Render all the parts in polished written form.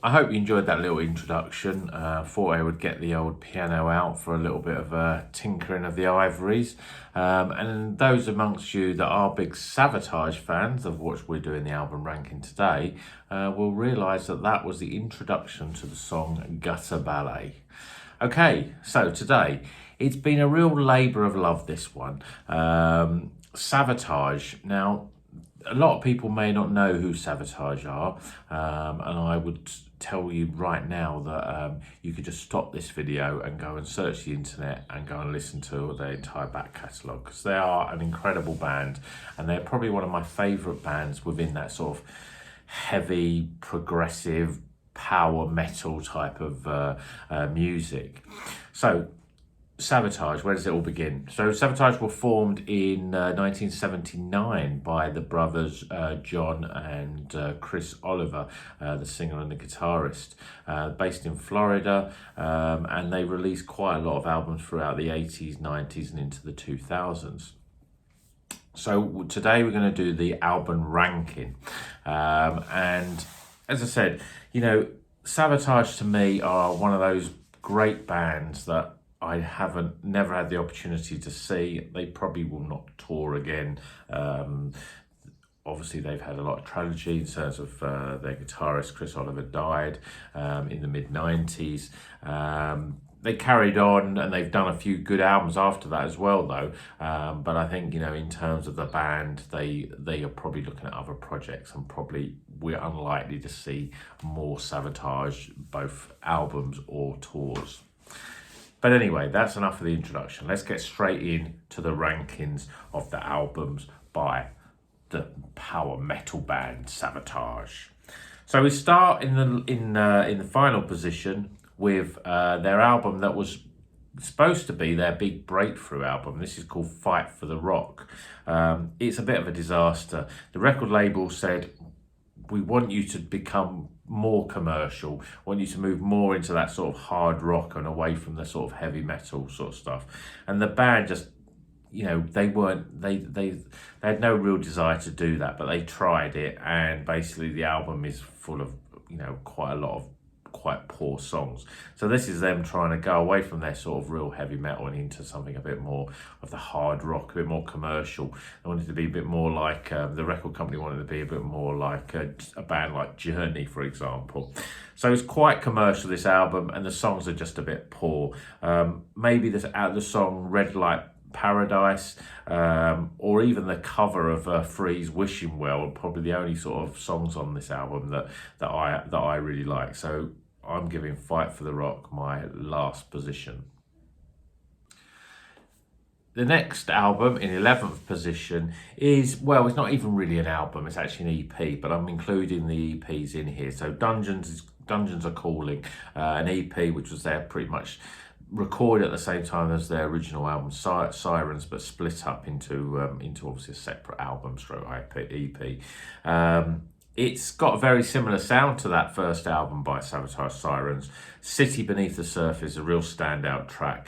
I hope you enjoyed that little introduction. Thought I would get the old piano out for a little bit of a tinkering of the ivories. And those amongst you that are big Savatage fans of what we're doing the album ranking today will realise that that was the introduction to the song Gaza Ballet. Okay, so today, it's been a real labour of love, this one. Savatage. Now, a lot of people may not know who Savatage are, and I would tell you right now that you could just stop this video and go and search the internet and go and listen to their entire back catalogue, because they are an incredible band, and they're probably one of my favourite bands within that sort of heavy, progressive, power metal type of music. So, Savatage, where does it all begin? So Savatage were formed in 1979 by the brothers John and Chris Oliver, the singer and the guitarist, based in Florida, and they released quite a lot of albums throughout the 80s, 90s and into the 2000s. So today we're going to do the album ranking, and as I said, you know, Savatage to me are one of those great bands that I never had the opportunity to see. They probably will not tour again. Obviously, they've had a lot of tragedy in terms of their guitarist, Chris Oliver, died in the mid-90s. They carried on and they've done a few good albums after that as well, though. But I think, you know, in terms of the band, they are probably looking at other projects, and probably we're unlikely to see more Savatage, both albums or tours. But anyway, that's enough of the introduction. Let's get straight into the rankings of the albums by the power metal band Savatage. So we start in the final position with their album that was supposed to be their big breakthrough album. This is called Fight for the Rock. It's a bit of a disaster. The record label said, we want you to become more commercial, want you to move more into that sort of hard rock and away from the sort of heavy metal sort of stuff. And the band just, you know, they had no real desire to do that, but they tried it, and basically the album is full of, you know, quite a lot of quite poor songs. So this is them trying to go away from their sort of real heavy metal and into something a bit more of the hard rock, a bit more commercial. They wanted to be a bit more like, the record company wanted to be a bit more like a band like Journey, for example. So it's quite commercial, this album, and the songs are just a bit poor. Maybe the song Red Light Paradise, or even the cover of Freeze Wishing Well, are probably the only sort of songs on this album that I really like. So I'm giving Fight for the Rock my last position. The next album, in 11th position, is, well, it's not even really an album, it's actually an EP, but I'm including the EPs in here. So Dungeons Are Calling, an EP which was there pretty much recorded at the same time as their original album Sirens, but split up into obviously a separate album stroke EP. It's got a very similar sound to that first album by Savatage, Sirens. City Beneath the Surface is a real standout track.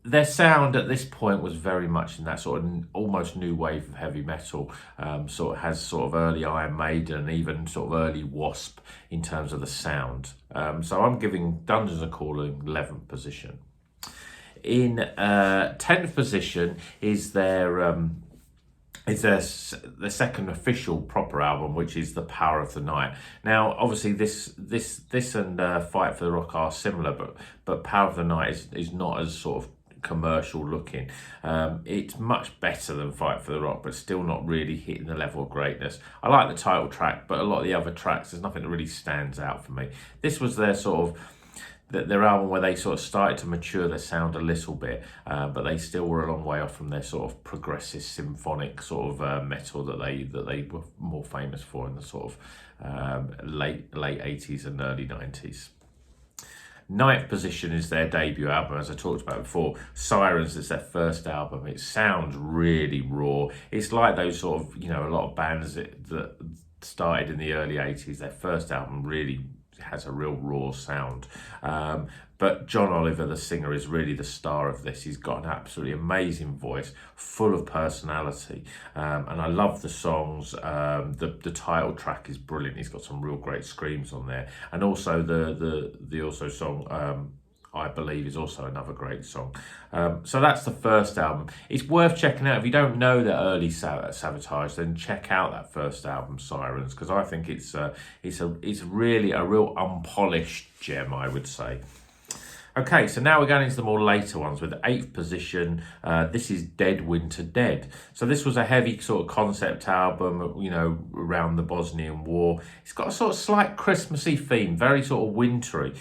Their sound at this point was very much in that sort of almost new wave of heavy metal, sort of has sort of early Iron Maiden and even sort of early Wasp in terms of the sound. So I'm giving Dungeons Are Calling 11th position. In 10th position is their second official proper album, which is The Power of the Night. Now, obviously, this and Fight for the Rock are similar, but Power of the Night is not as sort of commercial looking. It's much better than Fight for the Rock, but still not really hitting the level of greatness. I like the title track, but a lot of the other tracks, there's nothing that really stands out for me. This was their sort of their album where they sort of started to mature their sound a little bit, but they still were a long way off from their sort of progressive symphonic sort of metal that they were more famous for in the sort of late 80s and early 90s. 9th position is their debut album, as I talked about before. Sirens is their first album. It sounds really raw. It's like those sort of, you know, a lot of bands that started in the early 80s, their first album really has a real raw sound. But John Oliver, the singer, is really the star of this. He's got an absolutely amazing voice, full of personality, and I love the songs. The title track is brilliant. He's got some real great screams on there, and also the also song. I Believe is also another great song. So that's the first album. It's worth checking out. If you don't know the early Savatage, then check out that first album, Sirens, because I think it's really a real unpolished gem, I would say. Okay, so now we're going into the more later ones with the 8th position. This is Dead Winter Dead. So this was a heavy sort of concept album, you know, around the Bosnian War. It's got a sort of slight Christmassy theme, very sort of wintry.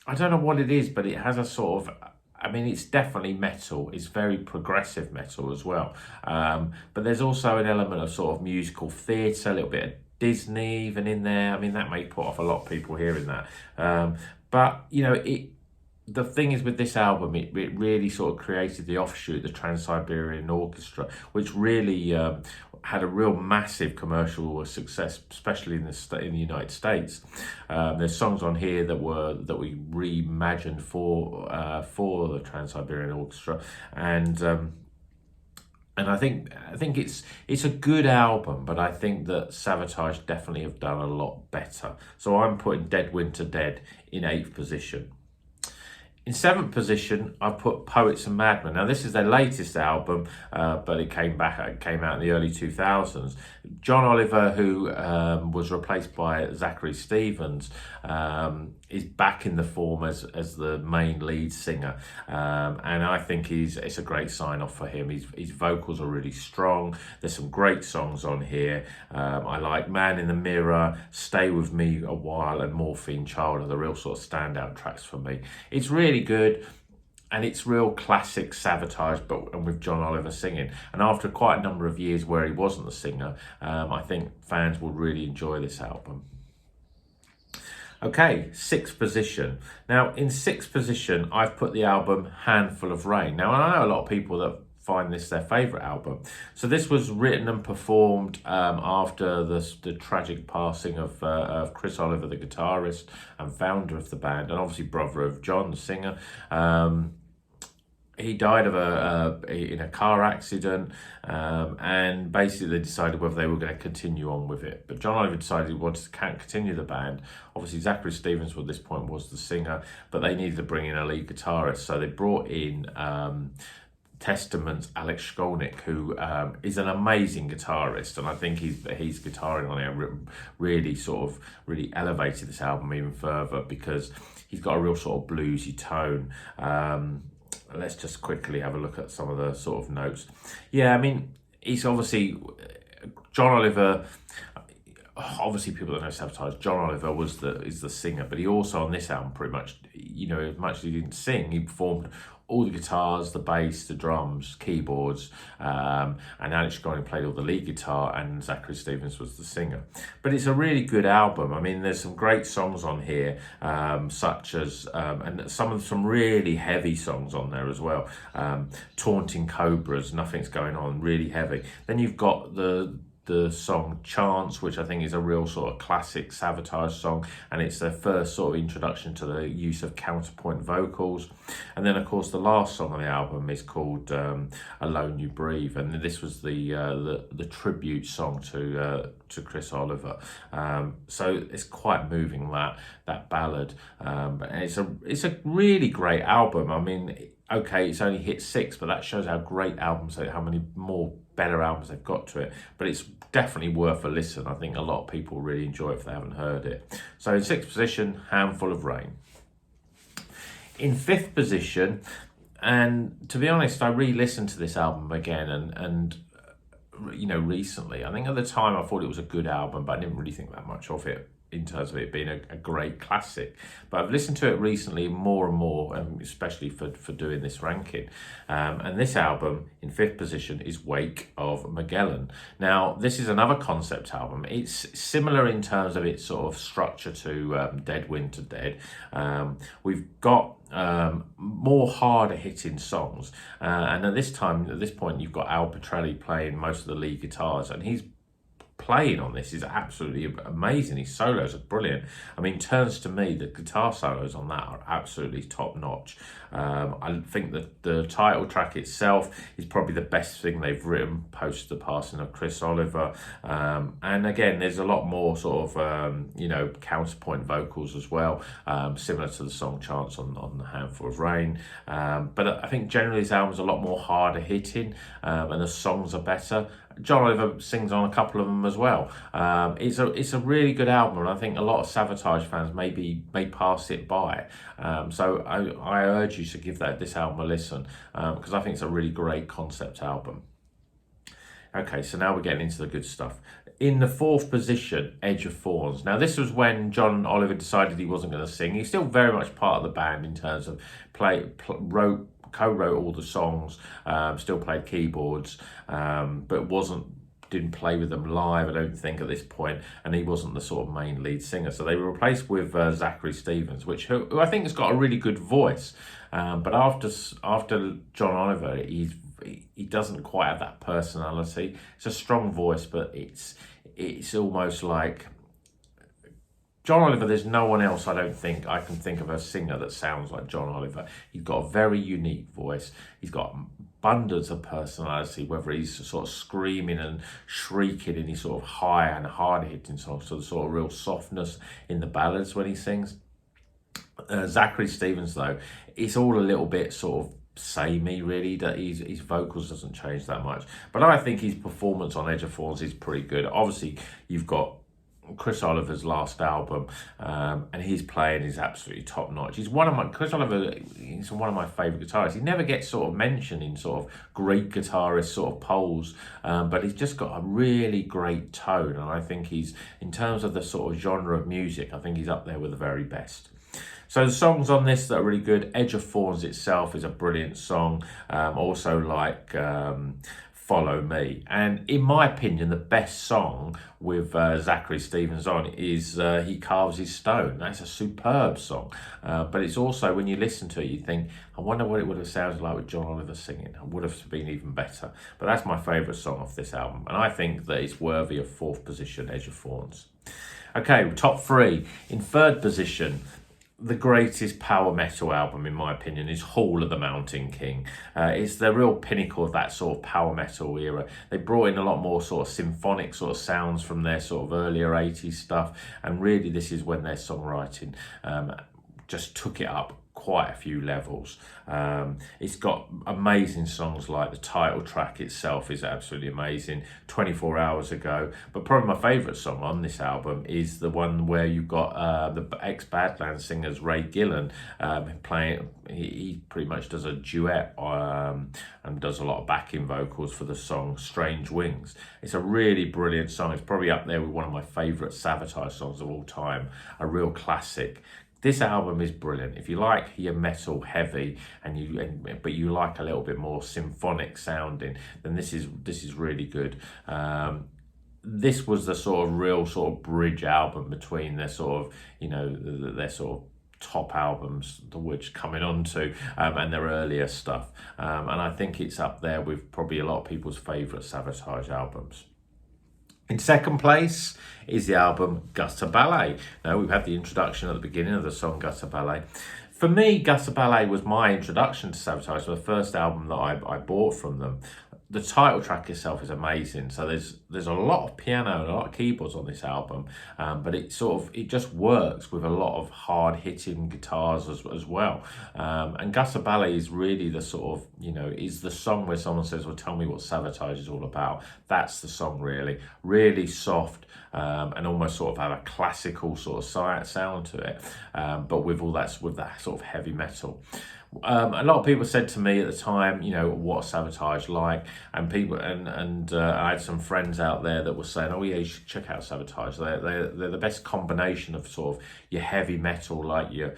I don't know what it is, but it has a sort of, I mean, it's definitely metal. It's very progressive metal as well. But there's also an element of sort of musical theatre, a little bit of Disney even in there. I mean, that may put off a lot of people hearing that. But, you know, the thing is with this album, it really sort of created the offshoot, the Trans-Siberian Orchestra, which really had a real massive commercial success, especially in the United States. There's songs on here that we reimagined for the Trans-Siberian Orchestra, and I think it's a good album, but I think that Savatage definitely have done a lot better. So I'm putting Dead Winter Dead in 8th position. In 7th position, I've put Poets and Madmen. Now, this is their latest album, but it came out in the early 2000s. John Oliver, who was replaced by Zachary Stevens, is back in the form as the main lead singer. And I think it's a great sign-off for him. His vocals are really strong. There's some great songs on here. I like Man in the Mirror, Stay With Me a While, and Morphine Child are the real sort of standout tracks for me. It's really good, and it's real classic Savatage, and with John Oliver singing. And after quite a number of years where he wasn't the singer, I think fans will really enjoy this album. Okay, 6th position. Now, in 6th position, I've put the album Handful of Rain. Now, I know a lot of people that find this their favourite album. So this was written and performed after the tragic passing of Chris Oliver, the guitarist and founder of the band, and obviously brother of John, the singer. He died in a car accident, and basically they decided whether they were going to continue on with it. But John Oliver decided he wanted to continue the band. Obviously, Zachary Stevens at this point was the singer, but they needed to bring in a lead guitarist, so they brought in Testament's Alex Skolnick, who is an amazing guitarist, and I think he's guitaring on it really elevated this album even further, because he's got a real sort of bluesy tone. Let's just quickly have a look at some of the sort of notes. Yeah, I mean, he's obviously John Oliver. Obviously, people that know Savatage, John Oliver is the singer, but he also on this album pretty much, you know, as much as he didn't sing, he performed all the guitars, the bass, the drums, keyboards, and Alex Skolnick played all the lead guitar, and Zachary Stevens was the singer. But it's a really good album. I mean, there's some great songs on here, such as, and some really heavy songs on there as well. Taunting Cobras, Nothing's Going On, really heavy. Then you've got the song Chance, which I think is a real sort of classic Savatage song, and it's their first sort of introduction to the use of counterpoint vocals. And then of course the last song on the album is called Alone You Breathe, and this was the tribute song to Chris Oliver. So it's quite moving, that ballad, and it's a really great album. I mean, okay, it's only hit 6, but that shows how great albums, how many more better albums they've got to it. But it's definitely worth a listen. I think a lot of people really enjoy it if they haven't heard it. So in 6th position, Handful of Rain. In 5th position, and to be honest, I re-listened to this album again and you know, recently. I think at the time I thought it was a good album, but I didn't really think that much of it in terms of it being a great classic. But I've listened to it recently more and more, especially for doing this ranking. And this album in 5th position is Wake of Magellan. Now, this is another concept album. It's similar in terms of its sort of structure to Dead Winter Dead. We've got more harder hitting songs. And at this point, you've got Al Petrelli playing most of the lead guitars, and he's playing on this is absolutely amazing. His solos are brilliant. I mean, turns to me, the guitar solos on that are absolutely top notch. I think that the title track itself is probably the best thing they've written post the passing of Chris Oliver. And again, there's a lot more sort of, counterpoint vocals as well, similar to the song Chance on The Handful of Rain. But I think generally this album's a lot more harder hitting, and the songs are better. John Oliver sings on a couple of them as well. It's a really good album, and I think a lot of Savatage fans may pass it by. So I urge you to give this album a listen, because I think it's a really great concept album. Okay, so now we're getting into the good stuff. In the 4th position, Edge of Thorns. Now, this was when John Oliver decided he wasn't going to sing. He's still very much part of the band in terms of co-wrote all the songs, still played keyboards, but didn't play with them live, I don't think, at this point, and he wasn't the sort of main lead singer. So they were replaced with Zachary Stevens, who I think has got a really good voice. But after John Oliver, he doesn't quite have that personality. It's a strong voice, but it's almost like John Oliver. There's no one else I don't think I can think of a singer that sounds like John Oliver. He's got a very unique voice. He's got abundance of personality, whether he's sort of screaming and shrieking in his sort of high and hard-hitting songs, to the sort of real softness in the ballads when he sings. Zachary Stevens, though, it's all a little bit sort of samey, really. That his vocals doesn't change that much, but I think his performance on Edge of Thorns is pretty good. Obviously, you've got Chris Oliver's last album, and his playing is absolutely top notch. Chris Oliver is one of my favourite guitarists. He never gets sort of mentioned in sort of great guitarist sort of polls, but he's just got a really great tone, and I think in terms of the sort of genre of music, I think he's up there with the very best. So the songs on this that are really good, Edge of Thorns itself is a brilliant song. Also like Follow Me. And in my opinion, the best song with Zachary Stevens on is He Carves His Stone. That's a superb song. But it's also, when you listen to it, you think, I wonder what it would have sounded like with John Oliver singing. It would have been even better. But that's my favourite song off this album. And I think that it's worthy of 4th position, Edge of Thorns. Okay, top 3. In 3rd position, the greatest power metal album, in my opinion, is Hall of the Mountain King. It's the real pinnacle of that sort of power metal era. They brought in a lot more sort of symphonic sort of sounds from their sort of earlier 80s stuff, and really this is when their songwriting just took it up quite a few levels. It's got amazing songs, like the title track itself is absolutely amazing, 24 Hours Ago. But probably my favourite song on this album is the one where you've got the ex-Badlands singers Ray Gillan playing. He pretty much does a duet and does a lot of backing vocals for the song Strange Wings. It's a really brilliant song. It's probably up there with one of my favourite Savatage songs of all time, a real classic. This album is brilliant. If you like your metal heavy but you like a little bit more symphonic sounding, then this is really good. This was the sort of real sort of bridge album between their sort of, their sort of top albums, which coming on to, and their earlier stuff. And I think it's up there with probably a lot of people's favourite Savatage albums. In 2nd place is the album Gutter Ballet. Now, we've had the introduction at the beginning of the song Gutter Ballet. For me, Gutter Ballet was my introduction to Savatage, the first album that I bought from them. The title track itself is amazing. So there's a lot of piano and a lot of keyboards on this album, but it just works with a lot of hard hitting guitars as well. And Gutter Ballet is really the sort of, is the song where someone says, well, tell me what Savatage is all about. That's the song, really soft, and almost sort of have a classical sort of sound to it, but with that sort of heavy metal. A lot of people said to me at the time, what Savatage like, and I had some friends out there that were saying, oh yeah, you should check out Savatage. They're the best combination of sort of your heavy metal, like your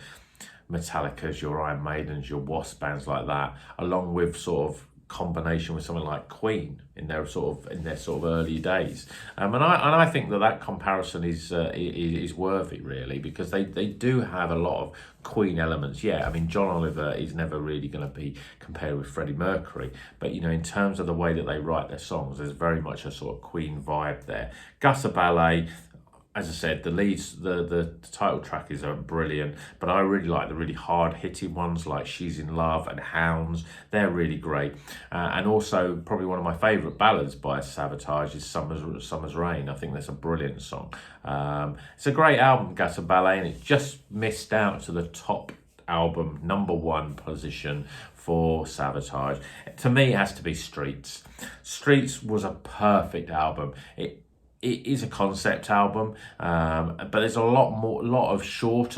Metallica's, your Iron Maidens, your Wasp bands like that, along with sort of combination with something like Queen in their sort of early days, and I think that comparison is worthy, really, because they do have a lot of Queen elements. Yeah, I mean, John Oliver is never really going to be compared with Freddie Mercury, but in terms of the way that they write their songs, there's very much a sort of Queen vibe there. Gaza Ballet, as I said, the title track is brilliant, but I really like the really hard-hitting ones like She's in Love and Hounds. They're really great. And also, probably one of my favourite ballads by Savatage is Summer's Rain. I think that's a brilliant song. It's a great album, Gaza Ballet, and it just missed out to the top album, #1 position for Savatage. To me, it has to be Streets. Streets was a perfect album. It is a concept album, but there's a lot of short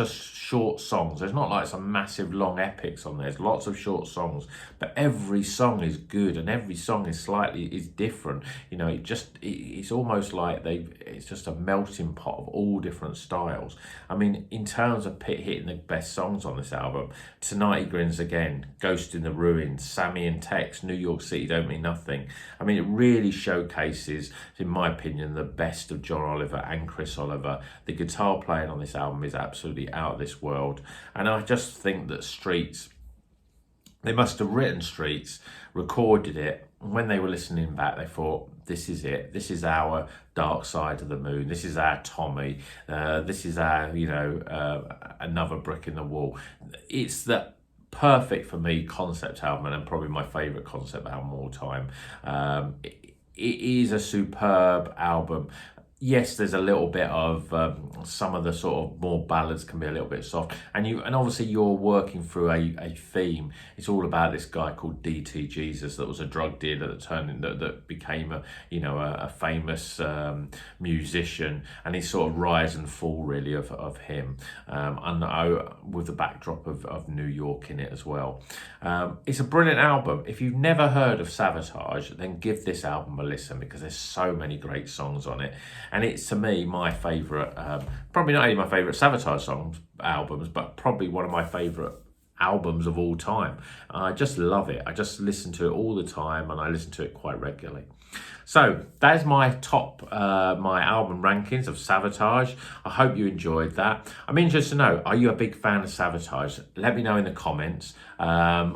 songs. There's not like some massive long epics on there. There's lots of short songs, but every song is good and every song is different. It's almost like it's just a melting pot of all different styles. I mean, in terms of hitting the best songs on this album, Tonight He Grins Again, Ghost in the Ruins, Sammy and Tex, New York City Don't Mean Nothing. I mean, it really showcases, in my opinion, the best of John Oliver and Chris Oliver. The guitar playing on this album is absolutely out of this world, and I just think that Streets, they must have written Streets, recorded it, and when they were listening back, they thought, this is it. This is our Dark Side of the Moon. This is our Tommy. This is our, Another Brick in the Wall. It's the perfect, for me, concept album, and probably my favourite concept album of all time. It is a superb album. Yes, there's a little bit of some of the sort of more ballads can be a little bit soft, and obviously you're working through a theme. It's all about this guy called D.T. Jesus that was a drug dealer that became a famous musician, and his sort of rise and fall really of him, and with the backdrop of New York in it as well. It's a brilliant album. If you've never heard of Savatage, then give this album a listen, because there's so many great songs on it. And it's, to me, my favourite, probably not only my favourite Savatage albums, but probably one of my favourite albums of all time. I just love it. I just listen to it all the time, and I listen to it quite regularly. So that is my my album rankings of Savatage. I hope you enjoyed that. I'm interested to know, are you a big fan of Savatage? Let me know in the comments.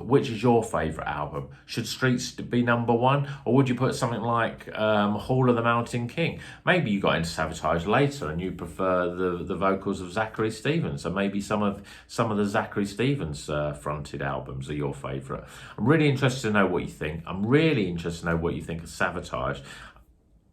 Which is your favourite album? Should Streets be #1, or would you put something like Hall of the Mountain King? Maybe you got into Savatage later and you prefer the vocals of Zachary Stevens, so maybe some of the Zachary Stevens fronted albums are your favourite. I'm really interested to know what you think. I'm really interested to know what you think of Savatage.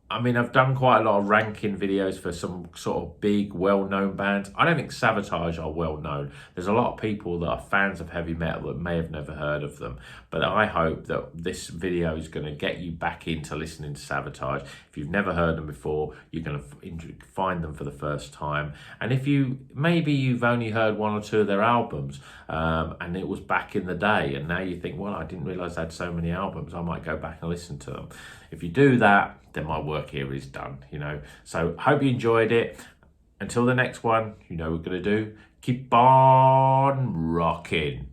I mean, I've done quite a lot of ranking videos for some sort of big, well-known bands. I don't think Savatage are well-known. There's a lot of people that are fans of heavy metal that may have never heard of them. But I hope that this video is going to get you back into listening to Savatage. If you've never heard them before, you're going to find them for the first time. And if maybe you've only heard 1 or 2 of their albums, and it was back in the day, and now you think, well, I didn't realise I had so many albums, I might go back and listen to them. If you do that, then my work here is done, So hope you enjoyed it. Until the next one, what we're going to do. Keep on rocking.